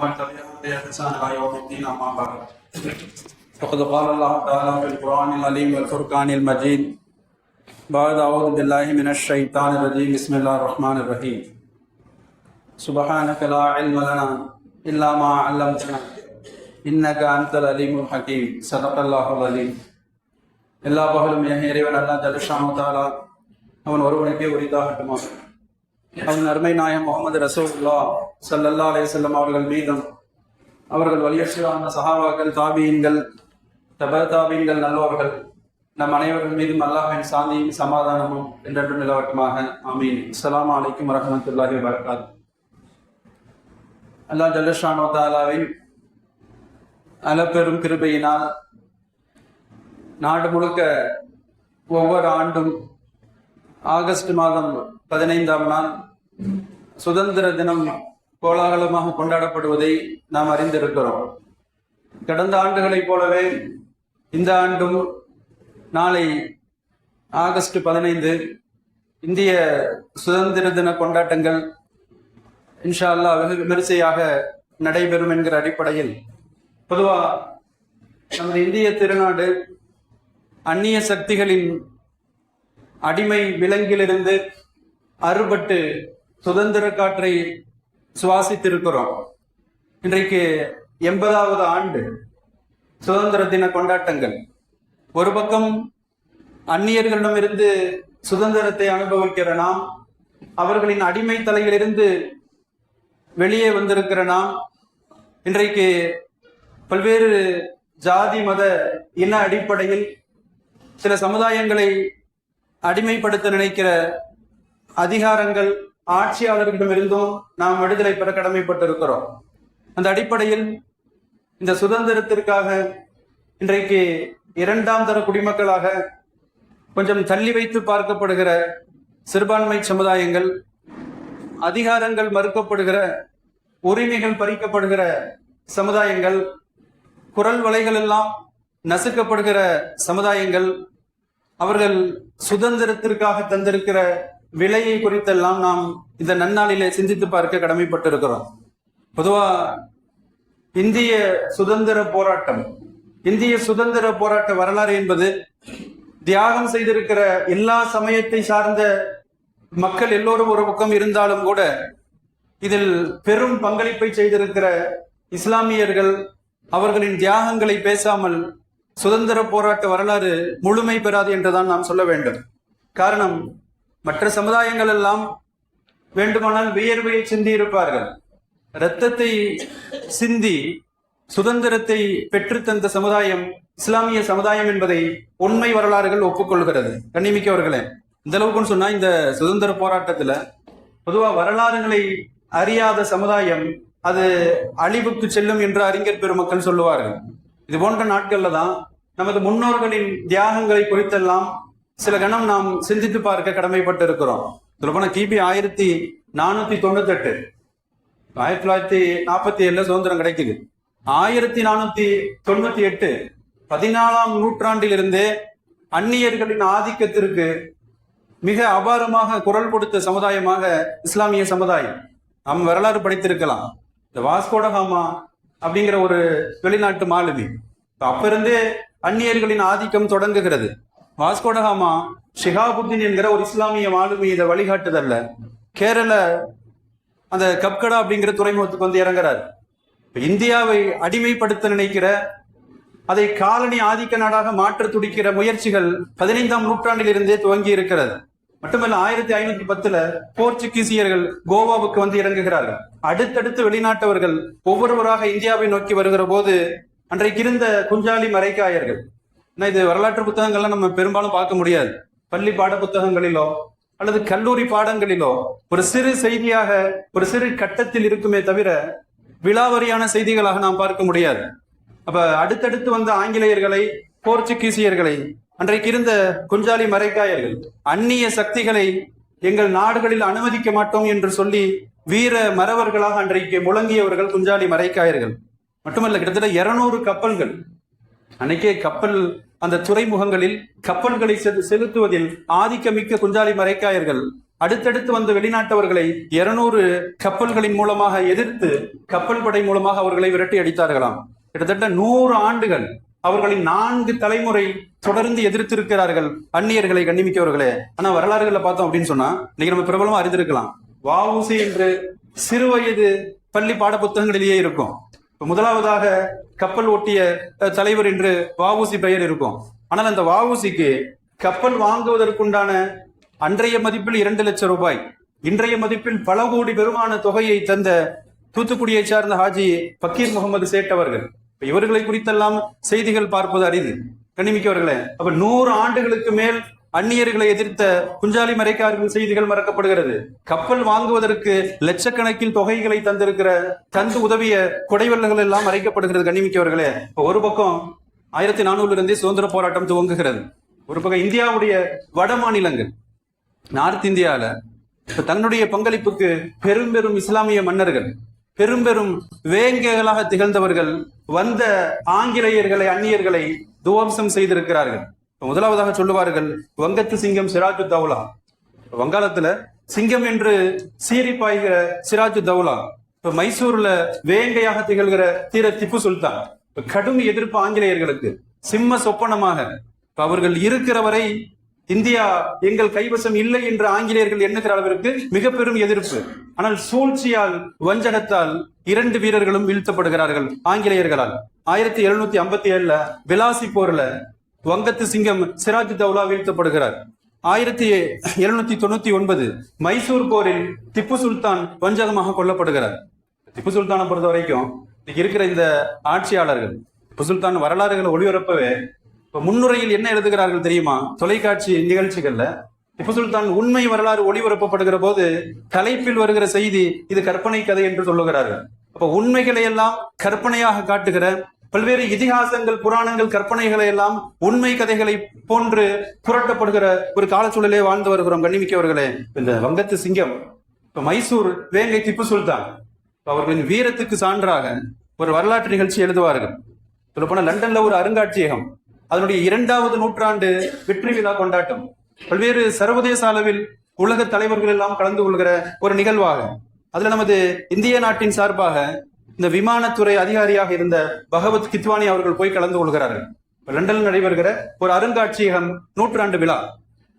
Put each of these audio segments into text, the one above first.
ومن تبعهم بإحسان إلى يوم الدين أما بعد فقد قال الله تعالى في القرآن العليم والفرقان المجيد بعد أعوذ بالله من الشيطان الرجيم بسم الله الرحمن الرحيم سبحانك لا علم لنا إلا ما علمتنا إنك أنت العليم الحكيم صدق الله العظيم. எல்லா பகலும் இறைவன் அல்லாஹ் ஜல்லஷானு தஆலா அவன் ஒருவனுக்கே உரித்தாகட்டுமா. அவன் அருமை நாயகம் முகமது ரசூலுல்லாஹ் ஸல்லல்லாஹு அலைஹி வஸல்லம் அவர்கள் மீதும் அவர்கள் வலியற்றான சஹாபாக்கள் தாபீன்கள் தாபீன்கள் நல்லவர்கள் நம் அனைவர்கள் மீதும் அல்லாஹ்வின் சாந்தியும் சமாதானமும் என்றென்றும் நிலவட்டுமாக. ஆமீன். அஸ்ஸலாமு அலைக்கும் வரஹ்மத்துல்லாஹி வபரகாத்துஹு. அல்லாஹ் ஜல்லஷானு தஆலாவின் அளப்பெரும் கிருபையினால் நாடு முழுக்க ஒவ்வொரு ஆண்டும் ஆகஸ்ட் மாதம் 15ஆம் நாள் சுதந்திர தினம் கோலாகலமாக கொண்டாடப்படுவதை நாம் அறிந்திருக்கிறோம். கடந்த ஆண்டுகளைப் போலவே இந்த ஆண்டும் நாளை ஆகஸ்ட் 15 இந்திய சுதந்திர தின கொண்டாட்டங்கள் இன்ஷா அல்லாஹ் வெகு விமரிசையாக நடைபெறும் என்கிற அடிப்படையில் பொதுவாக நமது இந்திய திருநாடு அந்நிய சக்திகளின் அடிமை விலங்கிலிருந்து அறுபட்டு சுதந்திர காற்றை சுவாசித்திருக்கிறோம். இன்றைக்கு 80வது ஆண்டு சுதந்திர தின கொண்டாட்டங்கள். ஒரு பக்கம் அந்நியர்களிடமிருந்து சுதந்திரத்தை அனுபவிக்கிற நாம், அவர்களின் அடிமை தலையிலிருந்து வெளியே வந்திருக்கிற நாம் இன்றைக்கு பல்வேறு ஜாதி மத இன அடிப்படையில் சில சமுதாயங்களை அடிமைப்படுத்த நினைக்கிற அதிகாரங்கள் ஆட்சியாளர்களிடமிருந்தும் நாம் விடுதலை பெற கடமைப்பட்டிருக்கிறோம். அந்த அடிப்படையில் இந்த சுதந்திரத்திற்காக இன்றைக்கு 2ஆம் தர குடிமக்களாக கொஞ்சம் தள்ளி வைத்து பார்க்கப்படுகிற சிறுபான்மை சமுதாயங்கள், அதிகாரங்கள் மறுக்கப்படுகிற, உரிமைகள் பறிக்கப்படுகிற சமுதாயங்கள், குரல் வலைகள் எல்லாம் நசுக்கப்படுகிற சமுதாயங்கள், அவர்கள் சுதந்திரத்திற்காக தந்திருக்கிற விலையை குறித்தெல்லாம் நாம் இந்த நன்னாளிலே சிந்தித்து பார்க்க கடமைப்பட்டிருக்கிறோம். பொதுவா இந்திய சுதந்திர போராட்டம், இந்திய சுதந்திர போராட்ட வரலாறு என்பது தியாகம் செய்திருக்கிற எல்லா சமயத்தை சார்ந்த மக்கள் எல்லோரும் ஒரு பக்கம் இருந்தாலும் கூட இதில் பெரும் பங்களிப்பை செய்திருக்கிற இஸ்லாமியர்கள் அவர்களின் தியாகங்களை பேசாமல் சுதந்திர போராட்ட வரலாறு முழுமை பெறாது என்றுதான் நாம் சொல்ல வேண்டும். காரணம், மற்ற சமுதாயங்கள் எல்லாம் வேண்டுமானால் வியர்வையை சிந்தி இருப்பார்கள். இரத்தத்தை சிந்தி சுதந்திரத்தை பெற்றுத்தந்த சமுதாயம் இஸ்லாமிய சமுதாயம் என்பதை உண்மை வரலாறுகள் ஒப்புக்கொள்கிறது. கண்ணிமிக்கவர்களே, இந்த அளவுக்குன்னு சொன்னா இந்த சுதந்திர போராட்டத்துல பொதுவா வரலாறுகளை அறியாத சமுதாயம் அது அழிவுக்கு செல்லும் என்று அறிஞர் பெருமக்கள் சொல்லுவார்கள். இது போன்ற நாட்கள்ல தான் நமது முன்னோர்களின் தியாகங்களை குறித்தெல்லாம் சில கணம் நாம் சிந்தித்து பார்க்க கடமைப்பட்டு இருக்கிறோம். சொல்லப்போனா கிபி 1498 1947 சுதந்திரம் கிடைக்குது. 1498 14ஆம் நூற்றாண்டிலிருந்தே அந்நியர்களின் ஆதிக்கத்திற்கு மிக அபாரமாக குரல் கொடுத்த சமுதாயமாக இஸ்லாமிய சமுதாயம். நாம் வரலாறு படித்திருக்கலாம். இந்த வாஸ்கோடகாமா அப்படிங்கிற ஒரு வெளிநாட்டு மாலுமி, அப்ப இருந்தே அந்நியர்களின் ஆதிக்கம் தொடங்குகிறது. வாஸ்கோடகாமா ஷிஹாபுத்தீன் என்கிற ஒரு இஸ்லாமிய மாலுமி இதை வழிகாட்டுதல்ல கேரள அந்த கப்கடா அப்படிங்கிற துறைமுகத்துக்கு வந்து இறங்குறார். இந்தியாவை அடிமைப்படுத்த நினைக்கிற, அதை காலனி ஆதிக்க நாடாக மாற்ற துடிக்கிற முயற்சிகள் 15ஆம் நூற்றாண்டில் இருந்தே துவங்கி இருக்கிறது. மட்டுமல்ல 1510 போர்ச்சுகீசியர்கள் கோவாவுக்கு வந்து இறங்குகிறார்கள். அடுத்தடுத்து வெளிநாட்டவர்கள் ஒவ்வொருவராக இந்தியாவை நோக்கி வருகிற போது அன்றைக்கு இருந்த குஞ்சாலி மரைக்காயர்கள், இது வரலாற்று புத்தகங்கள்லாம் நம்ம பெரும்பாலும் பார்க்க முடியாது. பள்ளி பாட புத்தகங்களிலோ அல்லது கல்லூரி பாடங்களிலோ ஒரு சிறு செய்தியாக ஒரு சிறு கட்டத்தில் இருக்குமே தவிர விலாவரியான செய்திகளாக நாம் பார்க்க முடியாது. அப்ப அடுத்தடுத்து வந்த ஆங்கிலேயர்களை, போர்ச்சுகீசியர்களை, அன்றைக்கு இருந்த குஞ்சாலி மரைக்காயர்கள் அந்நிய சக்திகளை எங்கள் நாடுகளில் அனுமதிக்க மாட்டோம் என்று சொல்லி வீர மறவர்களாக அன்றைக்கு முழங்கியவர்கள் குஞ்சாலி மரைக்காயர்கள். மட்டுமல்ல, கிட்டத்தட்ட 200 கப்பல்கள் அன்னைக்கே கப்பல் அந்த துறைமுகங்களில் கப்பல்களை செலுத்துவதில் ஆதிக்கமிக்க குஞ்சாலி மரைக்காயர்கள் அடுத்தடுத்து வந்த வெளிநாட்டவர்களை 200 கப்பல்களின் மூலமாக எதிர்த்து கப்பல் படை மூலமாக அவர்களை விரட்டி அடித்தார்களாம். கிட்டத்தட்ட 100 ஆண்டுகள் அவர்களின் 4 தலைமுறை தொடர்ந்து எதிர்த்திருக்கிறார்கள் அந்நியர்களை, கண்ணிமிக்கவர்களே. ஆனா வரலாறுகளை பார்த்தோம் அப்படின்னு சொன்னா இன்னைக்கு நம்ம பிரபலமா அறிந்திருக்கலாம். வஉசி என்று சிறுவயது பள்ளி பாட புத்தகங்களிலேயே இருக்கும். முதலாவதாக கப்பல் ஓட்டிய தலைவர் என்று வஉசி பெயர் இருக்கும். ஆனால் அந்த வஉசிக்கு கப்பல் வாங்குவதற்குண்டான அன்றைய மதிப்பில் 2 லட்சம் ரூபாய், இன்றைய மதிப்பில் பல கோடி பெருமான தொகையை தந்த தூத்துக்குடியை சார்ந்த ஹாஜி பக்கீர் முகமது சேட் அவர்கள். இவர்களை குறித்தெல்லாம் செய்திகள் பார்ப்பது அரிது, கண்ணிமிக்கவர்களே. அப்ப 100 ஆண்டுகளுக்கு மேல் அந்நியர்களை எதிர்த்த குஞ்சாலி மரைக்கார்கள் செய்திகள் மறக்கப்படுகிறது. கப்பல் வாங்குவதற்கு லட்சக்கணக்கில் தொகைகளை தந்து உதவிய கொடைவள்ளல்கள் எல்லாம் மறைக்கப்படுகிறது, கண்ணிமிக்கவர்களே. ஒரு பக்கம் 1400 இருந்தே சுதந்திர போராட்டம் துவங்குகிறது. ஒரு பக்கம் இந்தியாவுடைய வட மாநிலங்கள், நார்த் இந்தியால தன்னுடைய பங்களிப்புக்கு பெரும் பெரும் இஸ்லாமிய மன்னர்கள், பெரும் பெரும் வேங்கைகளாக திகழ்ந்தவர்கள் வந்த ஆங்கிலேயர்களை, அந்நியர்களை துவம்சம் செய்திருக்கிறார்கள். முதலாவதாக சொல்லுவார்கள் வங்கத்து சிங்கம் சிராஜு தௌலா. வங்காளத்துல சிங்கம் என்று சீறி பாய்கிற சிராஜு தௌலா. இப்ப மைசூர்ல வேங்கையாக திகழ்கிற திப்பு சுல்தான். கடும் எதிர்ப்பு ஆங்கிலேயர்களுக்கு, சிம்ம சொப்பனமாக. அவர்கள் இருக்கிற வரை இந்தியா எங்கள் கைவசம் இல்லை என்று ஆங்கிலேயர்கள் எண்ணுகிற அளவிற்கு மிக பெரும் எதிர்ப்பு. ஆனால் சூழ்ச்சியால், வஞ்சகத்தால் 2 வீரர்களும் வீழ்த்தப்படுகிறார்கள் ஆங்கிலேயர்களால். 1757 பிலாசி போர்ல வங்கத்து சிங்கம் சிராஜ் தௌலா வீழ்த்தப்படுகிறார். 1799 மைசூர் போரில் திப்பு சுல்தான் வஞ்சகமாக கொல்லப்படுகிறார். திப்பு சுல்தானை பொறுத்த வரைக்கும் இருக்கிற இந்த ஆட்சியாளர்கள் திப்பு சுல்தான் வரலாறுகளை ஒளிபரப்பவே முன்னுரையில் என்ன எழுதுகிறார்கள் தெரியுமா? தொலைக்காட்சி நிகழ்ச்சிகள்ல திப்பு சுல்தான் உண்மை வரலாறு ஒளிபரப்பப்படுகிற போது தலைப்பில் வருகிற செய்தி இது கற்பனை கதை என்று சொல்லுகிறார்கள். அப்ப உண்மைகளை எல்லாம் கற்பனையாக காட்டுகிற பல்வேறு இதிகாசங்கள், புராணங்கள், கற்பனைகளை எல்லாம் உண்மை கதைகளை போன்று புரட்டப்படுகிற ஒரு காலச்சூழலே வாழ்ந்து வருகிறோம், கண்ணிமிக்கவர்களே. இந்த வங்கத்து சிங்கம், இப்ப மைசூர் வேங்கை திப்பு சுல்தான், அவர்களின் வீரத்துக்கு சான்றாக ஒரு வரலாற்று நிகழ்ச்சி எழுதுவார்கள். சொல்லப்போன லண்டன்ல ஒரு அருங்காட்சியகம், அதனுடைய 2வது நூற்றாண்டு வெற்றி விழா கொண்டாட்டம், பல்வேறு சர்வதேச அளவில் உலக தலைவர்கள் எல்லாம் கலந்து கொள்கிற ஒரு நிகழ்வாக. அதுல நமது இந்திய நாட்டின் சார்பாக இந்த விமானத்துறை அதிகாரியாக இருந்த பகவத் கித்வானி அவர்கள் போய் கலந்து கொள்கிறார்கள். லண்டனில் நடைபெறுகிற ஒரு அருங்காட்சியகம் நூற்றாண்டு விழா.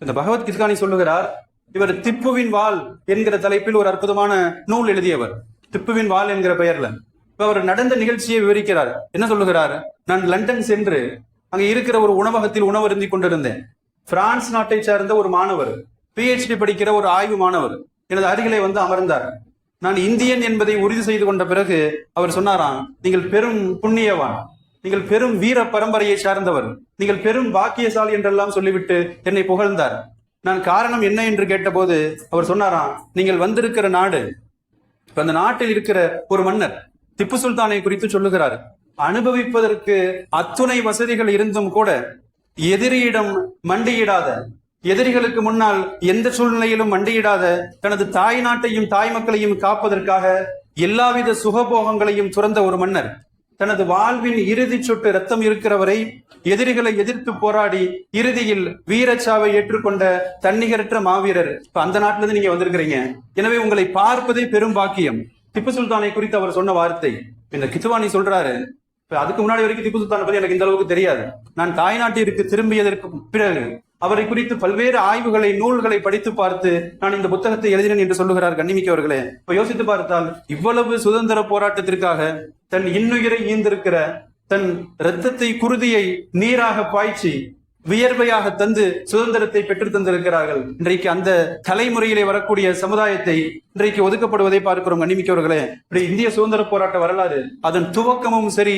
இந்த பகவத் கித்வானி சொல்லுகிறார், இவர் திப்புவின் வாள் என்கிற தலைப்பில் ஒரு அற்புதமான நூல் எழுதியவர். திப்புவின் வாள் என்கிற பெயர்ல அவர் நடந்த நிகழ்ச்சியை விவரிக்கிறார். என்ன சொல்லுகிறார்? நான் லண்டன் சென்று அங்க இருக்கிற ஒரு உணவகத்தில் உணவருந்தி கொண்டிருந்தேன். பிரான்ஸ் நாட்டை சார்ந்த ஒரு மாணவர், PhD படிக்கிற ஒரு ஆய்வு மாணவர் எனது அருகிலே வந்து அமர்ந்தார். நான் இந்தியன் என்பதை உறுதி செய்து கொண்ட பிறகு அவர் சொன்னாராம், நீங்கள் பெரும் புண்ணியவான், நீங்கள் பெரும் வீர பரம்பரையை சார்ந்தவர், நீங்கள் பெரும் பாக்கியசாலி என்றெல்லாம் சொல்லிவிட்டு என்னை புகழ்ந்தார். நான் காரணம் என்ன என்று கேட்டபோது அவர் சொன்னாராம், நீங்கள் வந்திருக்கிற நாடு, அந்த நாட்டில் இருக்கிற ஒரு மன்னர் திப்பு சுல்தானை குறித்து சொல்லுகிறார். அனுபவிப்பதற்கு அத்துணை வசதிகள் இருந்தும் கூட எதிரியிடம் மண்டியிடாத, எதிரிகளுக்கு முன்னால் எந்த சூழ்நிலையிலும் மண்டியிடாத, தனது தாய் நாட்டையும் தாய் மக்களையும் காப்பதற்காக எல்லாவித சுகபோகங்களையும் துறந்த ஒரு மன்னர், தனது வாழ்வின் இறுதி சொட்டு ரத்தம் இருக்கிறவரை எதிரிகளை எதிர்த்து போராடி இறுதியில் வீரச்சாவை ஏற்றுக்கொண்ட தன்னிகரற்ற மாவீரர். அந்த நாட்டில இருந்து நீங்க வந்திருக்கிறீங்க, எனவே உங்களை பார்ப்பதே பெரும் பாக்கியம். திப்பு சுல்தானை குறித்து அவர் சொன்ன வார்த்தை. இந்த கித்வானி சொல்றாரு, அதுக்கு முன்னாடி வரைக்கும் திப்பு சுல்தானை பத்தி எனக்கு இந்த அளவுக்கு தெரியாது. நான் தாய் நாட்டிற்கு திரும்பியதற்கு பிறகு அவரை குறித்து பல்வேறு ஆய்வுகளை, நூல்களை படித்து பார்த்து நான் இந்த புத்தகத்தை எழுதினேன் என்று சொல்லுகிறார், கண்ணிமிக்கவர்களே. இப்ப யோசித்து பார்த்தால், இவ்வளவு சுதந்திர போராட்டத்திற்காக தன் இன்னுயிரை ஈந்திருக்கிற, தன் இரத்தத்தை, குருதியை நீராக பாய்ச்சி வியர்வையாக தந்து சுதந்திரத்தை பெற்று தந்திருக்கிறார்கள். இன்றைக்கு அந்த தலைமுறையிலே வரக்கூடிய சமுதாயத்தை இன்றைக்கு ஒதுக்கப்படுவதை பார்க்கிறோம், கண்ணிமிக்கவர்களே. இந்திய சுதந்திர போராட்ட வரலாறு, அதன் துவக்கமும் சரி,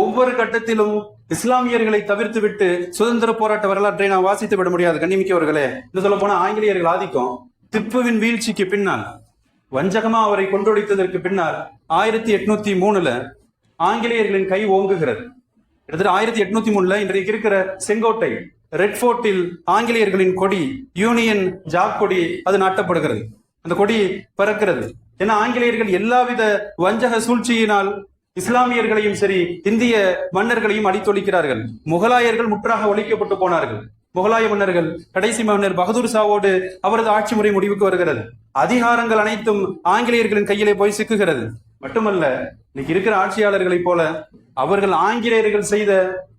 ஒவ்வொரு கட்டத்திலும் இஸ்லாமியர்களை தவிர்த்து விட்டு சுதந்திர போராட்ட வரலாற்றை நாம் வாசித்து விட முடியாது, கண்ணிமிக்கவர்களே. இன்னும் சொல்ல போனா ஆங்கிலேயர்கள் ஆதிக்கம், திப்புவின் வீழ்ச்சிக்கு பின்னால், வஞ்சகமா அவரை கொன்றொழித்ததற்கு பின்னால் 1803 ஆங்கிலேயர்களின் கை ஓங்குகிறது. கிட்டத்தட்ட 1803 இன்றைக்கு இருக்கிற செங்கோட்டை ரெட் ஃபோர்ட்டில் ஆங்கிலேயர்களின் கொடி, யூனியன் ஜாக் கொடி, அது நாட்டப்படுகிறது. அந்த கொடி பறக்கிறது. ஏன்னா ஆங்கிலேயர்கள் எல்லாவித வஞ்சக சூழ்ச்சியினால் இஸ்லாமியர்களையும் சரி, இந்திய மன்னர்களையும் அடித்தொழிக்கிறார்கள். முகலாயர்கள் முற்றாக ஒழிக்கப்பட்டு போனார்கள். முகலாய மன்னர்கள், கடைசி மன்னர் பகதூர் ஷாவோடு அவரது ஆட்சி முறை முடிவுக்கு வருகிறது. அதிகாரங்கள் அனைத்தும் ஆங்கிலேயர்களின் கையிலே போய் சிக்குகிறது. மட்டுமல்ல, இன்னைக்கு இருக்கிற ஆட்சியாளர்களைப் போல அவர்கள் ஆங்கிலேயர்கள் செய்த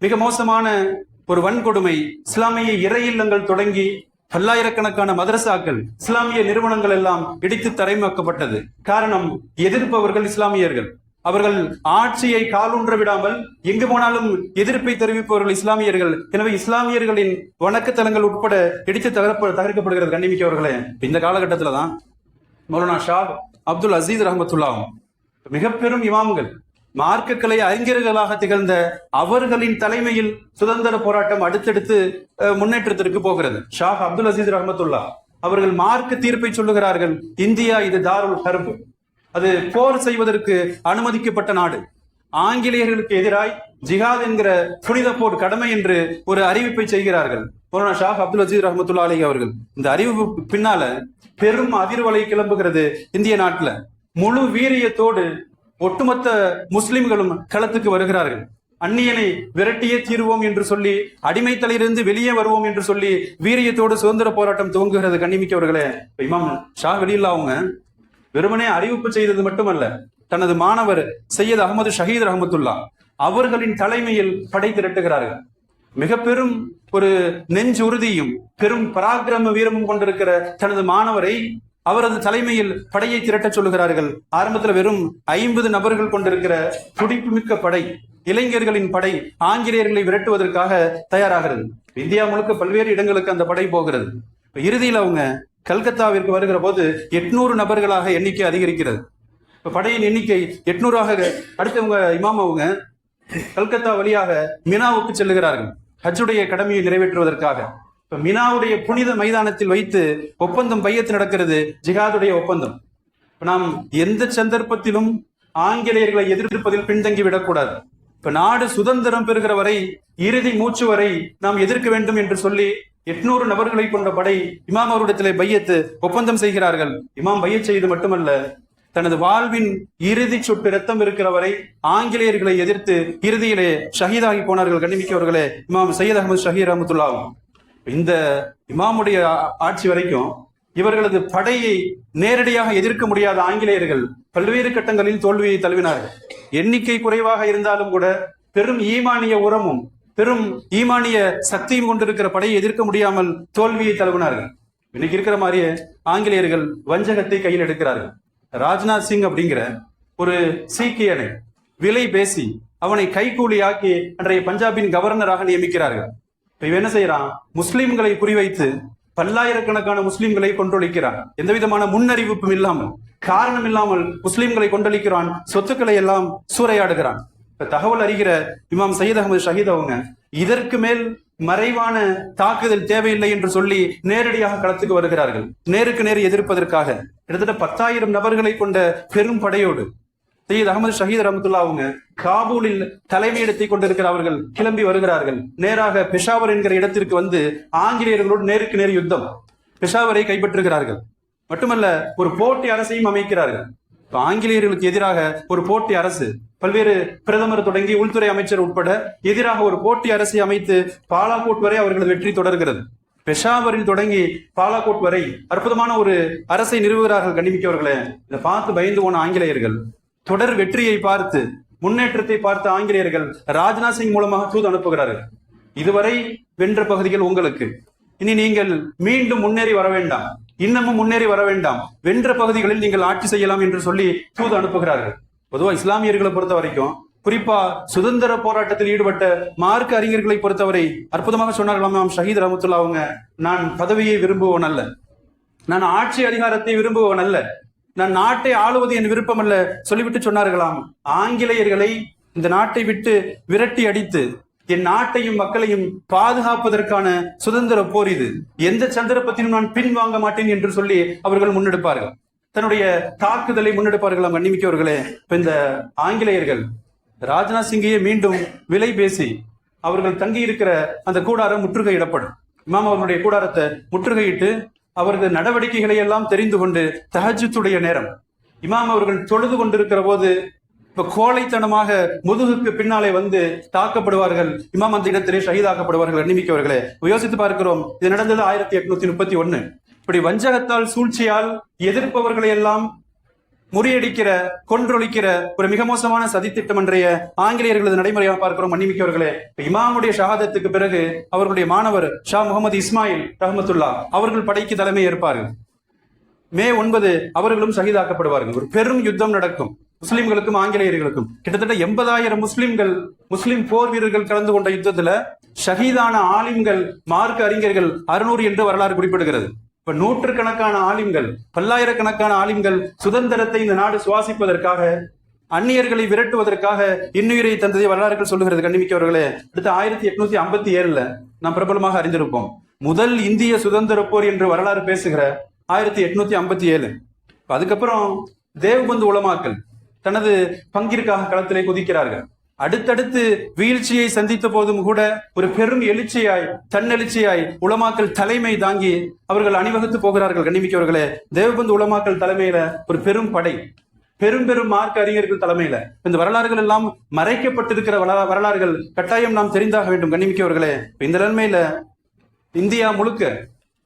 மிக மோசமான ஒரு வன்கொடுமை, இஸ்லாமிய இறை இல்லங்கள் தொடங்கி பல்லாயிரக்கணக்கான மதரசாக்கள், இஸ்லாமிய நிறுவனங்கள் எல்லாம் இடித்து தரைமாக்கப்பட்டது. காரணம், எதிர்ப்பவர்கள் இஸ்லாமியர்கள். அவர்கள் ஆட்சியை காலூன்ற விடாமல் எங்கு போனாலும் எதிர்ப்பை தெரிவிப்பவர்கள் இஸ்லாமியர்கள். எனவே இஸ்லாமியர்களின் வணக்கத்தலங்கள் உட்பட இடித்து தகர்க்கப்படுகிறது. கண்ணிமிக்கவர்களே, இந்த காலகட்டத்தில் தான் மௌலானா ஷா அப்துல் அசீஸ் ரஹமத்துல்லாஹ் மிக பெரும் இமாம்கள், மார்க்க கலை அறிஞர்களாக திகழ்ந்த அவர்களின் தலைமையில் சுதந்திர போராட்டம் அடுத்தடுத்து முன்னேற்றத்திற்கு போகிறது. ஷா அப்துல் அசீஸ் ரஹமத்துல்லா அவர்கள் மார்க்க தீர்ப்பை சொல்லுகிறார்கள். இந்தியா இது தாருல் ஹர்ப், அது போர் செய்வதற்கு அனுமதிக்கப்பட்ட நாடு. ஆங்கிலேயர்களுக்கு எதிராய் ஜிஹாத் என்கிற புனித போர் கடமை என்று ஒரு அறிவிப்பை செய்கிறார்கள் மௌலானா ஷா அப்துல் அசீஸ் ரஹமத்துல்லா அலைஹி அவர்கள். இந்த அறிவிப்பு பின்னால பெரும் அதிர்வலை கிளம்புகிறது இந்திய நாட்டுல. முழு வீரியத்தோடு ஒட்டுமொத்த முஸ்லிம்களும் களத்துக்கு வருகிறார்கள். அந்நியனை விரட்டியே தீருவோம் என்று சொல்லி, அடிமைத்தலையிலிருந்து வெளியே வருவோம் என்று சொல்லி வீரியத்தோடு சுதந்திர போராட்டம் துவங்குகிறது. கண்ணிமிக்கவர்களே, இமாம் ஷா வலியுல்லா அவங்க வெறுமனே அறிவிப்பு செய்தது மட்டுமல்ல, தனது மாணவர் சையத் அகமது ஷஹீத் ரஹமத்துல்லா அவர்களின் தலைமையில் படை திரட்டுகிறார்கள். மிக பெரும் ஒரு நெஞ்சு உறுதியும் பெரும் பராக்கிரம வீரமும் கொண்டிருக்கிற தனது மாணவரை அவரது தலைமையில் படையை திரட்ட சொல்லுகிறார்கள். ஆரம்பத்தில் வெறும் 50 நபர்கள் கொண்டிருக்கிற துடிப்புமிக்க படை, இளைஞர்களின் படை ஆங்கிலேயர்களை விரட்டுவதற்காக தயாராகிறது. இந்தியா முழுக்க பல்வேறு இடங்களுக்கு அந்த படை போகிறது. இறுதியில் அவங்க கல்கத்தாவிற்கு வருகிற போது 800 நபர்களாக எண்ணிக்கை அதிகரிக்கிறது. இப்ப படையின் எண்ணிக்கை 800ஆக. அடுத்தவங்க இமாம் அவங்க கல்கத்தா வழியாக மினாவுக்கு செல்லுகிறார்கள் ஹஜ்ஜுடைய கடமையை நிறைவேற்றுவதற்காக. இப்ப மினாவுடைய புனித மைதானத்தில் வைத்து ஒப்பந்தம் பையத்து நடக்கிறது, ஜிஹாதுடைய ஒப்பந்தம். நாம் எந்த சந்தர்ப்பத்திலும் ஆங்கிலேயர்களை எதிர்ப்பதில் பின்தங்கி விடக்கூடாது. இப்ப நாடு சுதந்திரம் பெறுகிற வரை, இறுதி மூச்சு வரை நாம் எதிர்க்க வேண்டும் என்று சொல்லி 800 நபர்களை கொண்ட படை இமாம் அவரிடத்திலே பையத்து ஒப்பந்தம் செய்கிறார்கள். இமாம் பையத் செய்து மட்டுமல்ல, தனது வாழ்வின் இறுதி சொட்டு ரத்தம் இருக்கிற வரை ஆங்கிலேயர்களை எதிர்த்து இறுதியிலே ஷஹீதாகி போனார்கள். கண்ணிமிக்கவர்களே, இமாம் சையத் அகமது ஷஹீர் ரஹமத்துல்லா இந்த இமாமுடைய ஆட்சி வரைக்கும் இவர்களது படையை நேரடியாக எதிர்க்க முடியாத ஆங்கிலேயர்கள் பல்வேறு கட்டங்களில் தோல்வியை தழுவினார்கள். எண்ணிக்கை குறைவாக இருந்தாலும் கூட பெரும் ஈமானிய உரமும் பெரும் ஈமானிய சக்தியும் கொண்டிருக்கிற படையை எதிர்க்க முடியாமல் தோல்வியை தழுவினார்கள். இன்னைக்கு இருக்கிற மாதிரியே ஆங்கிலேயர்கள் வஞ்சகத்தை கையில் எடுக்கிறார்கள். ராஜ்நாத் சிங் அப்படிங்கிற ஒரு சீக்கியனை விலை பேசி அவனை கைகூலியாக்கி அன்றைய பஞ்சாபின் கவர்னராக நியமிக்கிறார்கள். இப்ப இவன் என்ன செய்யறான்? முஸ்லிம்களை குறிவைத்து பல்லாயிரக்கணக்கான முஸ்லிம்களை கொன்றொழிக்கிறான். எந்த விதமான முன்னறிவிப்பும் இல்லாமல், காரணம் இல்லாமல் முஸ்லிம்களை கொண்டளிக்கிறான், சொத்துக்களை எல்லாம் சூறையாடுகிறான். இப்ப தகவல் அறிகிற இமாம் சையத் அகமது ஷஹீத் அவங்க இதற்கு மேல் மறைவான தாக்குதல் தேவையில்லை என்று சொல்லி நேரடியாக களத்துக்கு வருகிறார்கள். நேருக்கு நேர் எதிர்ப்பதற்காக கிட்டத்தட்ட 10,000 நபர்களை கொண்ட பெரும் படையோடு சையத் அகமது ஷஹீத் ரஹமத்துல்லா அவங்க காபூலில் தலைமையிடத்தை கொண்டிருக்கிற அவர்கள் கிளம்பி வருகிறார்கள். நேராக பெஷாவர் என்கிற இடத்திற்கு வந்து ஆங்கிலேயர்களோடு நேருக்கு நேர் யுத்தம். பெஷாவரை கைப்பற்றுகிறார்கள். மட்டுமல்ல, ஒரு போட்டி அரசையும் அமைக்கிறார்கள். ஆங்கிலேயர்களுக்கு எதிராக ஒரு போட்டி அரசு, பல்வேறு பிரதமர் தொடங்கி உள்துறை அமைச்சர் உட்பட எதிராக ஒரு போட்டி அரசை அமைத்து பாலாகோட் வரை அவர்களது வெற்றி தொடர்கிறது. பெஷாவரில் தொடங்கி பாலாகோட் வரை அற்புதமான ஒரு அரசை நிறுவுகிறார்கள். கண்ணிமிக்கவர்களே, இதை பார்த்து பயந்து போன ஆங்கிலேயர்கள், தொடர் வெற்றியை பார்த்து முன்னேற்றத்தை பார்த்த ஆங்கிலேயர்கள் ராஜ்நாத் சிங் மூலமாக தூது அனுப்புகிறார்கள். இதுவரை வென்ற பகுதிகள் உங்களுக்கு, இனி நீங்கள் மீண்டும் முன்னேறி வர வேண்டாம், இன்னமும் முன்னேறி வர வேண்டாம், வென்ற பகுதிகளில் நீங்கள் ஆட்சி செய்யலாம் என்று சொல்லி தூது அனுப்புகிறார்கள். பொதுவா இஸ்லாமியர்களை பொறுத்த வரைக்கும், குறிப்பா சுதந்திர போராட்டத்தில் ஈடுபட்ட மார்க்க அறிஞர்களை பொறுத்தவரை அற்புதமாக சொன்னார்களாம் ஷஹீத் ரஹமத்துல்லா அவங்க, நான் பதவியை விரும்புவன் அல்ல, நான் ஆட்சி அதிகாரத்தை விரும்புவன் அல்ல, நான் நாட்டை ஆளுவது என் விருப்பம் அல்ல சொல்லிவிட்டு சொன்னார்களாம், ஆங்கிலேயர்களை இந்த நாட்டை விட்டு விரட்டி அடித்து என் நாட்டையும் மக்களையும் பாதுகாப்பதற்கான சுதந்திர போர் இது, எந்த சந்தர்ப்பத்திலும் நான் பின்வாங்க மாட்டேன் என்று சொல்லி அவர்கள் முன்னெடுப்பார்கள். தன்னுடைய தாக்குதலை முன்னெடுப்பார்களாம். கண்ணிமிக்கவர்களே, இப்ப இந்த ஆங்கிலேயர்கள் ராஜ்நாத் சிங்கையே மீண்டும் விலை பேசி அவர்கள் தங்கி இருக்கிற அந்த கூடாரம் முற்றுகையிடப்படும். இமாம் அவர்களுடைய கூடாரத்தை முற்றுகையிட்டு அவரது நடவடிக்கைகளை எல்லாம் தெரிந்து கொண்டு தஹஜ்ஜுடைய நேரம் இமாம் அவர்கள் தொழுது கொண்டிருக்கிற போது இப்ப கோழைத்தனமாக முதுகுக்கு பின்னாலே வந்து தாக்கப்படுவார்கள், இமாம் அந்த இடத்திலே ஷஹீதாக்கப்படுவார்கள். எண்ணிமிக்கவர்களே, யோசித்து பார்க்கிறோம். இது நடந்தது 1831. இப்படி வஞ்சகத்தால் சூழ்ச்சியால் எதிர்ப்பவர்களை எல்லாம் முறியடிக்கிற, கொன்றொழிக்கிற ஒரு மிக மோசமான சதித்திட்டம் அன்றைய ஆங்கிலேயர்களது நடைமுறையாக பார்க்கிறோம். மன்னிமிக்கவர்களே, இமாமுடைய ஷஹாதத்துக்கு பிறகு அவர்களுடைய மாணவர் ஷா முகமது இஸ்மாயில் ரஹமத்துல்லா அவர்கள் படைக்கு தலைமை ஏற்பார்கள். மே 9 அவர்களும் ஷஹீதாக்கப்படுவார்கள். ஒரு பெரும் யுத்தம் நடக்கும் முஸ்லிம்களுக்கும் ஆங்கிலேயர்களுக்கும். கிட்டத்தட்ட 80,000 முஸ்லிம்கள், முஸ்லிம் போர் வீரர்கள் கலந்து கொண்ட யுத்தத்துல ஷஹீதான ஆலிம்கள், மார்க்க அறிஞர்கள் 600 என்று வரலாறு குறிப்பிடுகிறது. இப்ப நூற்றுக்கணக்கான ஆலிம்கள், பல்லாயிரக்கணக்கான ஆலிம்கள் சுதந்திரத்தை இந்த நாடு சுவாசிப்பதற்காக, அந்நியர்களை விரட்டுவதற்காக இன்னுயிரை தந்ததை வரலாறுகள் சொல்லுகிறது. கண்ணிமிக்கவர்களே, அடுத்த 1857 நாம் பிரபலமாக அறிந்திருப்போம். முதல் இந்திய சுதந்திர போர் என்று வரலாறு பேசுகிற 1857. அதுக்கப்புறம் தேவ்பந்து உலமாக்கல் தனது பங்கிற்காக களத்திலே குதிக்கிறார்கள். அடுத்தடுத்து வீழ்ச்சியை சந்தித்த போதும் கூட ஒரு பெரும் எழுச்சியாய், தன்னெழுச்சியாய் உலமாக்கல் தலைமை தாங்கி அவர்கள் அணிவகுத்து போகிறார்கள். கண்ணிமிக்கவர்களே, தேவபந்து உலமாக்கல் தலைமையில ஒரு பெரும் படை, பெரும் மார்க்க அறிஞர்கள் தலைமையில இந்த வரலாறுகள் எல்லாம் மறைக்கப்பட்டிருக்கிற வரலாறுகள் கட்டாயம் நாம் தெரிந்தாக வேண்டும். கண்ணிமிக்கவர்களே, இந்த நிலைமையில இந்தியா முழுக்க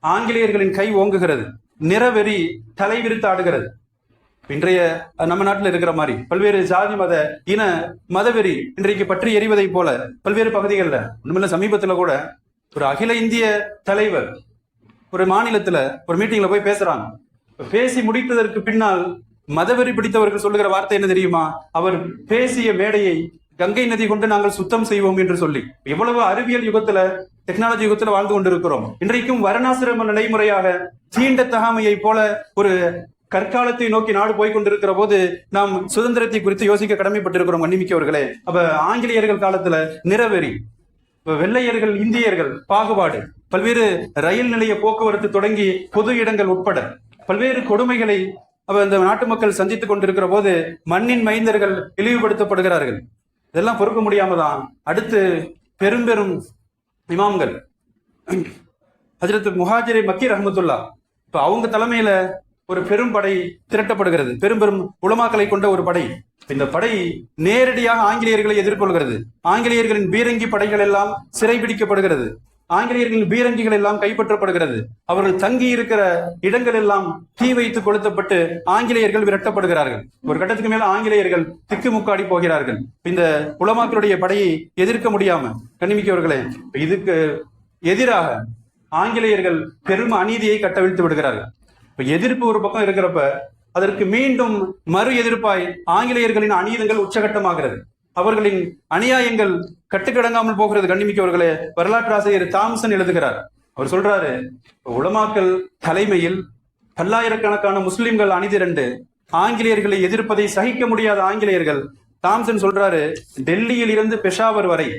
ஆங்கிலேயர்களின் கை ஓங்குகிறது, நிறவெறி தலைவிரித்து ஆடுகிறது. இன்றைய நம்ம நாட்டில் இருக்கிற மாதிரி பல்வேறு ஜாதி மத இன மதவெறி இன்றைக்கு பற்றி எறிவதை போல பல்வேறு பகுதிகளில், ஒண்ணுமில்ல, சமீபத்தில் கூட ஒரு அகில இந்திய தலைவர் ஒரு மாநிலத்துல ஒரு மீட்டிங்ல போய் பேசுறாங்க. பேசி முடித்ததற்கு பின்னால் மதவெறி பிடித்தவர்கள் சொல்லுகிற வார்த்தை என்ன தெரியுமா? அவர் பேசிய மேடையை கங்கை நதி கொண்டு நாங்கள் சுத்தம் செய்வோம் என்று சொல்லி. எவ்வளவு அறிவியல் யுகத்துல, டெக்னாலஜி யுகத்துல வாழ்ந்து கொண்டிருக்கிறோம். இன்றைக்கும் வர்ணாசிரம நடைமுறையாக தீண்டத்தகாமையை போல ஒரு கற்காலத்தை நோக்கி நாடு போய்கொண்டிருக்கிற போது நாம் சுதந்திரத்தை குறித்து யோசிக்க கடமைப்பட்டிருக்கிறோம். மன்னிமிக்கவர்களே, அப்ப ஆங்கிலேயர்கள் காலத்துல நிறவெறி, வெள்ளையர்கள் இந்தியர்கள் பாகுபாடு, பல்வேறு ரயில் நிலைய போக்குவரத்து தொடங்கி பொது இடங்கள் உட்பட பல்வேறு கொடுமைகளை இந்த நாட்டு மக்கள் சந்தித்துக் கொண்டிருக்கிற போது மண்ணின் மைந்தர்கள் இழிவுபடுத்தப்படுகிறார்கள். இதெல்லாம் பொறுக்க முடியாம தான் அடுத்து பெரும் இமாம்கள் ஹஜ்ரத் முஹாஜிர் மக்கி ரஹ்மத்துல்லா, இப்ப அவங்க தலைமையில ஒரு பெரும் படை திரட்டப்படுகிறது. பெரும் உலமாக்களை கொண்ட ஒரு படை. இந்த படை நேரடியாக ஆங்கிலேயர்களை எதிர்கொள்கிறது. ஆங்கிலேயர்களின் பீரங்கி படைகள் எல்லாம் சிறைபிடிக்கப்படுகிறது. ஆங்கிலேயர்களின் பீரங்கிகள் எல்லாம் கைப்பற்றப்படுகிறது. அவர்கள் தங்கி இருக்கிற இடங்கள் எல்லாம் தீ வைத்து கொளுத்தப்பட்டு ஆங்கிலேயர்கள் விரட்டப்படுகிறார்கள். ஒரு கட்டத்துக்கு மேல ஆங்கிலேயர்கள் திக்குமுக்காடி போகிறார்கள். இந்த உலமாக்களுடைய படையை எதிர்க்க முடியாம, கண்ணிமிக்கவர்களே, இதுக்கு எதிராக ஆங்கிலேயர்கள் பெரும் அநீதியை கட்டவிழ்த்து விடுகிறார்கள். இப்ப எதிர்ப்பு ஒரு பக்கம் இருக்கிறப்ப அதற்கு மீண்டும் மறு எதிர்ப்பாய் ஆங்கிலேயர்களின் அநீதங்கள் உச்சகட்டமாகிறது. அவர்களின் அநியாயங்கள் கட்டுக்கடங்காமல் போகிறது. கண்ணிமிக்கவர்களே, வரலாற்று ஆசிரியர் தாம்சன் எழுதுகிறார். அவர் சொல்றாரு, உலமாக்கல் தலைமையில் பல்லாயிரக்கணக்கான முஸ்லிம்கள் அணிதிரண்டு ஆங்கிலேயர்களை எதிர்ப்பதை சகிக்க முடியாத ஆங்கிலேயர்கள், தாம்சன் சொல்றாரு, டெல்லியில் இருந்து பெஷாவர் வரை,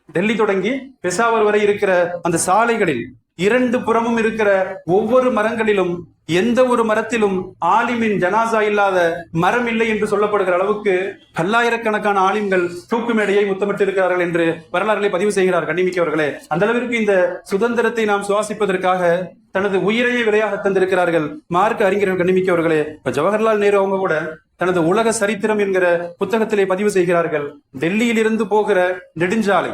டெல்லி தொடங்கி பெஷாவர் வரை இருக்கிற அந்த சாலைகளில் 2 புறமும் இருக்கிற ஒவ்வொரு மரங்களிலும் எந்த ஒரு மரத்திலும் ஆலிமின் ஜனாசா இல்லாத மரம் இல்லை என்று சொல்லப்படுகிற அளவுக்கு பல்லாயிரக்கணக்கான ஆலிம்கள் தூக்கு மேடையை முத்தமிட்டு இருக்கிறார்கள் என்று வரலாறுகளை பதிவு செய்கிறார். கண்ணிமிக்கவர்களே, அந்த அளவிற்கு இந்த சுதந்திரத்தை நாம் சுவாசிப்பதற்காக தனது உயிரையே விலையாக தந்திருக்கிறார்கள் மார்க்க அறிஞர்கள். கண்ணிமிக்கவர்களே, இப்ப ஜவஹர்லால் நேரு அவங்க கூட தனது உலக சரித்திரம் என்கிற புத்தகத்திலே பதிவு செய்கிறார்கள், டெல்லியில் இருந்து போகிற நெடுஞ்சாலை,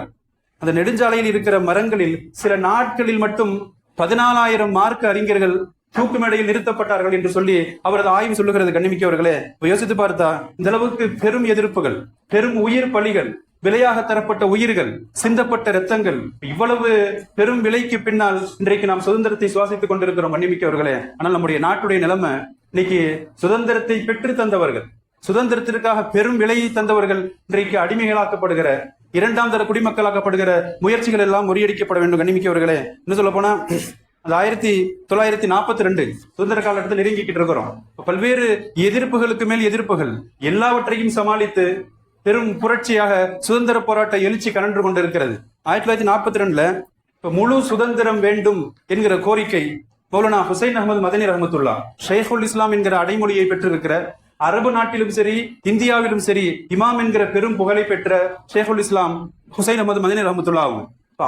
அந்த நெடுஞ்சாலையில் இருக்கிற மரங்களில் சில நாட்களில் மட்டும் 14,000 மார்க்க அறிஞர்கள் தூக்கு மேடையில் நிறுத்தப்பட்டார்கள் என்று சொல்லி அவரது ஆய்வு சொல்லுகிறது. கண்ணிமிக்கவர்களே, யோசித்து பார்த்தா இந்த அளவுக்கு பெரும் எதிர்ப்புகள், பெரும் உயிர் பலிகள், விலையாக தரப்பட்ட உயிர்கள், சிந்தப்பட்ட இரத்தங்கள், இவ்வளவு பெரும் விலைக்கு பின்னால் இன்றைக்கு நாம் சுதந்திரத்தை சுவாசித்துக் கொண்டிருக்கிறோம். கண்ணிமிக்கவர்களே, ஆனால் நம்முடைய நாட்டுடைய நிலைமை, இன்னைக்கு சுதந்திரத்தை பெற்று தந்தவர்கள், சுதந்திரத்திற்காக பெரும் விலையை தந்தவர்கள் இன்றைக்கு அடிமைகளாக்கப்படுகிற, 2ஆம் தர குடிமக்களாக்கப்படுகிற முயற்சிகள் எல்லாம் முறியடிக்கப்பட வேண்டும். கண்ணிமிக்கவர்களே, என்ன சொல்ல போனா, அது 1942 சுதந்திர காலகட்டத்தில் நெருங்கிக்கிட்டு இருக்கிறோம். பல்வேறு எதிர்ப்புகளுக்கு மேல் எதிர்ப்புகள், எல்லாவற்றையும் சமாளித்து பெரும் புரட்சியாக சுதந்திர போராட்ட எழுச்சி கனன்று கொண்டிருக்கிறது. 1942 இப்ப முழு சுதந்திரம் வேண்டும் என்கிற கோரிக்கை மௌலானா ஹுசைன் அஹமது மதனி ரஹமத்துல்லா, ஷேகுல் இஸ்லாம் என்கிற அடைமொழியை பெற்றிருக்கிற, அரபு நாட்டிலும் சரி இந்தியாவிலும் சரி இமாம் என்கிற பெரும் புகழை பெற்ற ஷேகுல் இஸ்லாம் ஹுசைன் அஹமது மதனி ரஹமத்துல்லா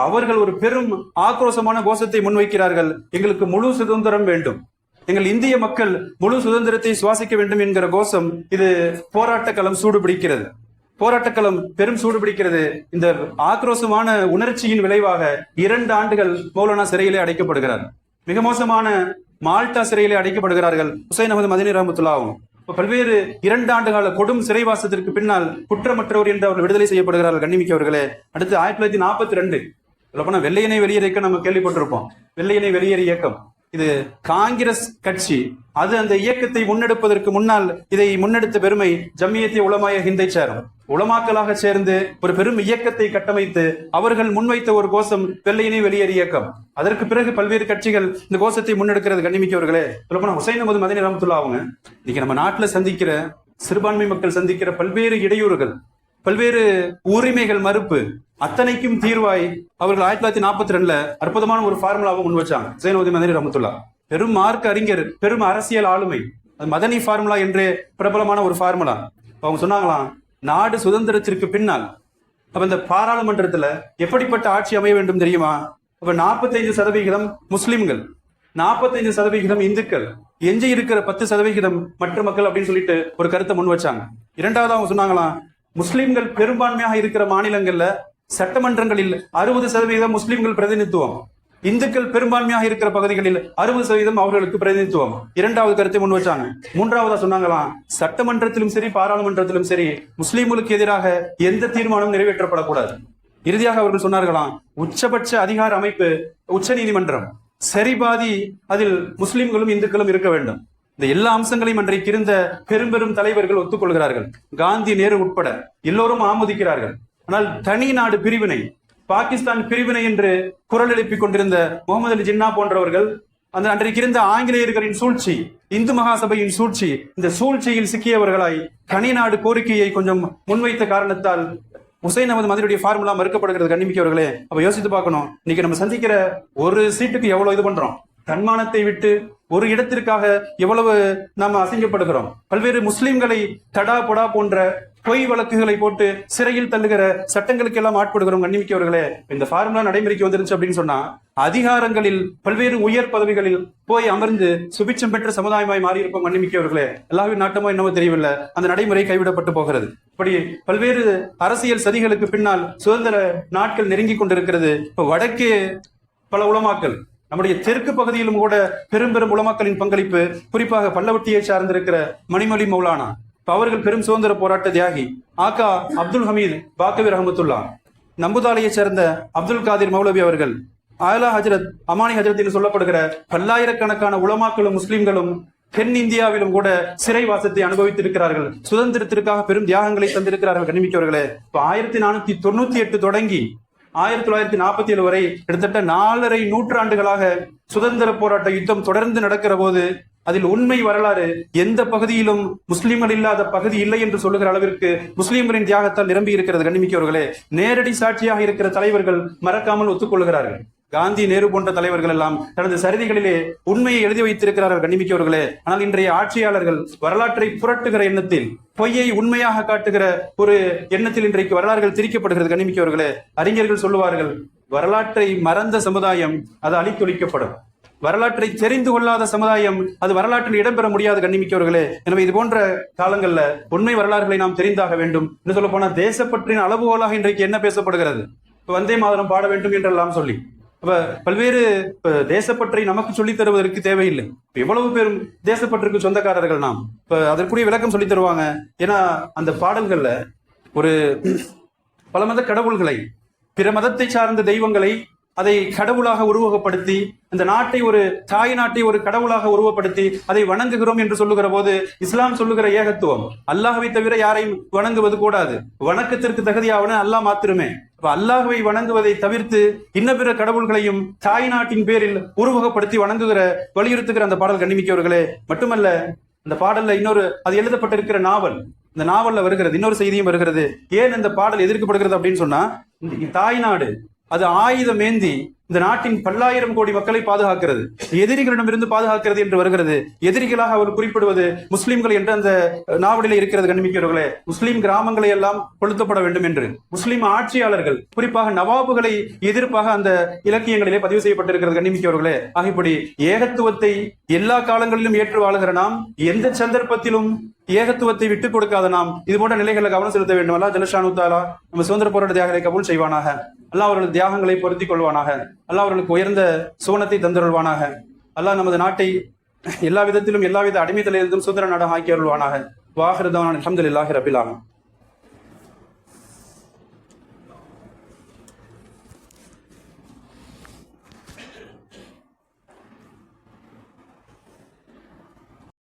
அவர்கள் ஒரு பெரும் ஆக்ரோஷமான கோஷத்தை முன்வைக்கிறார்கள். எங்களுக்கு முழு சுதந்திரம் வேண்டும், எங்கள் இந்திய மக்கள் முழு சுதந்திரத்தை சுவாசிக்க வேண்டும் என்கிற கோஷம் இது போராட்ட களம் சூடு பிடிக்கிறது. போராட்டக்களம் பெரும் சூடுபிடிக்கிறது. இந்த ஆக்ரோஷமான உணர்ச்சியின் விளைவாக 2 ஆண்டுகள் மௌலானா சிறையிலே அடைக்கப்படுகிறார். மிக மோசமான மால்டா சிறையிலே அடைக்கப்படுகிறார்கள் ஹுசைன் அஹமது மதனி ரஹ்மத்துல்லாஹும். பல்வேறு 2 ஆண்டு கால கொடும் சிறைவாசத்திற்கு பின்னால் குற்றமற்றவர் என்று அவர் விடுதலை செய்யப்படுகிறார்கள். கண்ணிமிக்கவர்களே, அடுத்து 1942 சொல்லப்போனா வெள்ளையனை வெளியேற இயக்கம் நம்ம கேள்விப்பட்டிருப்போம். வெள்ளையனை வெளியேறு இயக்கம் இது காங்கிரஸ் கட்சி. அது அந்த இயக்கத்தை முன்னெடுப்பதற்கு முன்னால் இதை முன்னெடுத்த பெருமை ஜம்மியத்தி உலமாய ஹிந்தை சேரும். உலமாக்களாக சேர்ந்து ஒரு பெரும் இயக்கத்தை கட்டமைத்து அவர்கள் முன்வைத்த ஒரு கோஷம் வெள்ளையனை வெளியேறு இயக்கம். அதற்கு பிறகு பல்வேறு கட்சிகள் இந்த கோஷத்தை முன்னெடுக்கிறது. கண்ணிமிக்கவர்களே, சொல்லப்போனா ஹுசைன் அஹமது மதனி ரஹ்மத்துல்லாஹ் அவங்க இன்னைக்கு நம்ம நாட்டுல சந்திக்கிற சிறுபான்மை மக்கள் சந்திக்கிற பல்வேறு இடையூறுகள், பல்வேறு உரிமைகள் மறுப்பு அத்தனைக்கும் தீர்வாய் அவர்கள் 1942 அற்புதமான ஒரு ஃபார்முலாவை முன் வச்சாங்க. ஹுசைன் அஹமது மதனி ரஹ்மத்துல்லாஹ் பெரும் மார்க்க அறிஞர், பெரும் அரசியல் ஆளுமை. அது மதனி ஃபார்முலா என்று பிரபலமான ஒரு ஃபார்முலா. அவங்க சொன்னாங்களாம், நாடு சுதந்திரத்திற்கு பின்னால் அப்ப இந்த பாராளுமன்றத்துல எப்படிப்பட்ட ஆட்சி அமைய வேண்டும் தெரியுமா? அப்ப 45% முஸ்லிம்கள், 45% இந்துக்கள், எஞ்சி இருக்கிற 10% மற்ற மக்கள் அப்படின்னு சொல்லிட்டு ஒரு கருத்தை முன் வச்சாங்க. இரண்டாவது அவங்க சொன்னாங்களாம், முஸ்லிம்கள் பெரும்பான்மையாக இருக்கிற மாநிலங்கள்ல சட்டமன்றங்களில் 60% முஸ்லிம்கள் பிரதிநிதித்துவம், இந்துக்கள் பெரும்பான்மையாக இருக்கிற பகுதிகளில் 60% அவர்களுக்கு பிரதிநிதித்துவம். இரண்டாவது கருத்தை முன் வச்சாங்க. மூன்றாவதா சொன்னாங்களாம், சட்டமன்றத்திலும் சரி பாராளுமன்றத்திலும் சரி முஸ்லிம்களுக்கு எதிராக எந்த தீர்மானம் நிறைவேற்றப்படக்கூடாது. இறுதியாக அவர்கள் சொன்னார்களாம், உச்சபட்ச அதிகார அமைப்பு உச்ச நீதிமன்றம் சரிபாதி அதில் முஸ்லிம்களும் இந்துக்களும் இருக்க வேண்டும். இந்த எல்லா அம்சங்களையும் அன்றைக்கு இருந்த பெரும் பெரும் தலைவர்கள் ஒத்துக்கொள்கிறார்கள். காந்தி, நேரு உட்பட எல்லோரும் ஆமோதிக்கிறார்கள். ஆனால் தனி நாடு பிரிவினை, பாகிஸ்தான் பிரிவினை என்று குரல் எழுப்பிக் கொண்டிருந்த முகமது அலி ஜின்னா போன்றவர்கள், அந்த அன்றைக்கு இருந்த ஆங்கிலேயர்களின் சூழ்ச்சி, இந்து மகாசபையின் சூழ்ச்சி, இந்த சூழ்ச்சியில் சிக்கியவர்களாய் தனி நாடு கோரிக்கையை கொஞ்சம் முன்வைத்த காரணத்தால் ஹுசைன் அஹமது மதனியுடைய ஃபார்முலா மறுக்கப்படுகிறது. கண்ணிமிக்கவர்களே, அப்ப யோசித்து பார்க்கணும். இன்னைக்கு நம்ம சந்திக்கிற ஒரு சீட்டுக்கு எவ்வளவு இது பண்றோம், தன்மானத்தை விட்டு ஒரு இடத்திற்காக எவ்வளவு நாம அசிங்கப்படுகிறோம். பல்வேறு முஸ்லிம்களை தடா பொடா போன்ற பொய் வழக்குகளை போட்டு சிறையில் தள்ளுகிற சட்டங்களுக்கு எல்லாம் ஆட்படுகிறோம். கண்ணிமிக்கவர்களே, இந்த ஃபார்முலா நடைமுறைக்கு வந்துருச்சு அப்படின்னு சொன்னா அதிகாரங்களில் பல்வேறு உயர் பதவிகளில் போய் அமர்ந்து சுபிட்சம் பெற்ற சமுதாயமாய் மாறி இருப்போம். கண்ணிமிக்கவர்களே, எல்லாவின் நாட்டமோ என்னவோ தெரியவில்லை, அந்த நடைமுறை கைவிடப்பட்டு போகிறது. இப்படி பல்வேறு அரசியல் சதிகளுக்கு பின்னால் சுதந்திர நாட்கள் நெருங்கி கொண்டிருக்கிறது. இப்ப வடக்கே பல உலமாக்கள், நம்முடைய தெற்கு பகுதியிலும் கூட பெரும் பெரும் உலமாக்களின் பங்களிப்பு, குறிப்பாக பல்லவட்டியை சார்ந்திருக்கிற மணிமொழி மௌலானா, அவர்கள் பெரும் சுதந்திர போராட்ட தியாகி. ஆகா அப்துல் ஹமீத் பாக்கவி ரஹமத்துல்லா, நம்புதாலையை சேர்ந்த அப்துல் காதிர் மௌலவி அவர்கள், ஆலா ஹஜரத், அமானி ஹஜரத் என்று சொல்லப்படுகிற பல்லாயிரக்கணக்கான உலமாக்களும் முஸ்லிம்களும் தென் இந்தியாவிலும் கூட சிறைவாசத்தை அனுபவித்திருக்கிறார்கள். சுதந்திரத்திற்காக பெரும் தியாகங்களை தந்திருக்கிறார்கள். கண்ணிமிக்கவர்களே, இப்ப 1498 தொடங்கி 1947 வரை கிட்டத்தட்ட 4.5 நூற்றாண்டுகளாக சுதந்திர போராட்ட யுத்தம் தொடர்ந்து நடக்கிற போது அதில் உண்மை வரலாறு எந்த பகுதியிலும் முஸ்லிம்கள் இல்லாத பகுதி இல்லை என்று சொல்லுகிற அளவிற்கு முஸ்லிம்களின் தியாகத்தால் நிரம்பி இருக்கிறது. கண்ணிமிக்கவர்களே, நேரடி சாட்சியாக இருக்கிற தலைவர்கள் மறக்காமல் ஒத்துக்கொள்கிறார்கள். காந்தி, நேரு போன்ற தலைவர்கள் எல்லாம் தனது சரிதைகளிலே உண்மையை எழுதி வைத்திருக்கிறார்கள். கண்ணிமிக்கவர்களே, ஆனால் இன்றைய ஆட்சியாளர்கள் வரலாற்றை புரட்டுகிற எண்ணத்தில், பொய்யை உண்மையாக காட்டுகிற ஒரு எண்ணத்தில் இன்றைக்கு வரலாறுகள் திரிக்கப்படுகிறது. கண்ணிமிக்கவர்களே, அறிஞர்கள் சொல்லுவார்கள், வரலாற்றை மறந்த சமுதாயம் அது அழித்தொழிக்கப்படும், வரலாற்றை தெரிந்து கொள்ளாத சமுதாயம் அது வரலாற்றில் இடம்பெற முடியாது. கண்ணிமிக்கவர்களே, எனவே இது போன்ற காலங்கள்ல உண்மை வரலாறுகளை நாம் தெரிந்தாக வேண்டும். என்று சொல்ல போனா தேசப்பற்றின் அளவுகோலாக இன்றைக்கு என்ன பேசப்படுகிறது, வந்தே மாதரம் பாட வேண்டும் என்றெல்லாம் சொல்லி, அப்ப பல்வேறு தேசப்பற்றை நமக்கு சொல்லித் தருவதற்கு தேவையில்லை. எவ்வளவு பேரும் தேசப்பற்றுக்கு சொந்தக்காரர்கள் நாம். இப்ப அதற்குரிய விளக்கம் சொல்லித் தருவாங்க. ஏன்னா அந்த பாடல்கள்ல ஒரு பல மத கடவுள்களை, பிற மதத்தை சார்ந்த தெய்வங்களை அதை கடவுளாக உருவகப்படுத்தி, இந்த நாட்டை ஒரு தாய் நாட்டை ஒரு கடவுளாக உருவப்படுத்தி அதை வணங்குகிறோம் என்று சொல்லுகிற போது இஸ்லாம் சொல்லுகிற ஏகத்துவம், அல்லாஹ்வை தவிர யாரையும் வணங்குவது கூடாது, வணக்கத்திற்கு தகுதியாவன அல்லாஹ் மாத்திரமே. அல்லாஹ்வை வணங்குவதை தவிர்த்து இன்ன பிற கடவுள்களையும் தாய் நாட்டின் பேரில் உருவகப்படுத்தி வணங்குகிற வலியுறுத்துகிற அந்த பாடல். கண்ணிமிக்கவர்களே, மட்டுமல்ல இந்த பாடல்ல இன்னொரு, அது எழுதப்பட்டிருக்கிற நாவல், இந்த நாவல்ல வருகிறது இன்னொரு செய்தியும் வருகிறது. ஏன் இந்த பாடல் எதிர்க்கப்படுகிறது அப்படின்னு சொன்னா, தாய் நாடு அது ஆயுதம் ஏந்தி இந்த நாட்டின் பல்லாயிரம் கோடி மக்களை பாதுகாக்கிறது, எதிரிகளிடமிருந்து பாதுகாக்கிறது என்று வருகிறது. எதிரிகளாக அவர் குறிப்பிடுவது முஸ்லிம்கள் என்ற அந்த நாவலில் இருக்கிறது. கண்ணிமிக்கிறவர்களே, முஸ்லிம் கிராமங்களை எல்லாம் கொளுத்தப்பட வேண்டும் என்று முஸ்லிம் ஆட்சியாளர்கள், குறிப்பாக நவாபுகளை எதிர்ப்பாக அந்த இலக்கியங்களிலே பதிவு செய்யப்பட்டிருக்கிறது. கண்ணிமிக்கிறவர்களே, ஆகிப்படி ஏகத்துவத்தை எல்லா காலங்களிலும் ஏற்று வாழுகிற நாம், எந்த சந்தர்ப்பத்திலும் ஏகத்துவத்தை விட்டுக் கொடுக்காத நாம் இது போன்ற நிலைகளில் கவனம் செலுத்த வேண்டும். அல்லாஹ் ஜல்லஷானு தஆலா நம்ம சுதந்திர போராட்ட தியாகங்களை கபூல் செய்வானாக. அல்லாஹ் அவர்கள் தியாகங்களை பொருத்திக் கொள்வானாக. அல்லாஹ் அவர்களுக்கு உயர்ந்த சுவனத்தை தந்தருள்வானாக. அல்லாஹ் நமது நாட்டை எல்லா விதத்திலும் எல்லாவித அடிமைத்தலிலிருந்தும் சுதந்திர நாடாக ஆக்கி அருள்வானாக. வாஹிரு தஅவானா அல்ஹம்துலில்லாஹி ரப்பில் ஆலமீன்.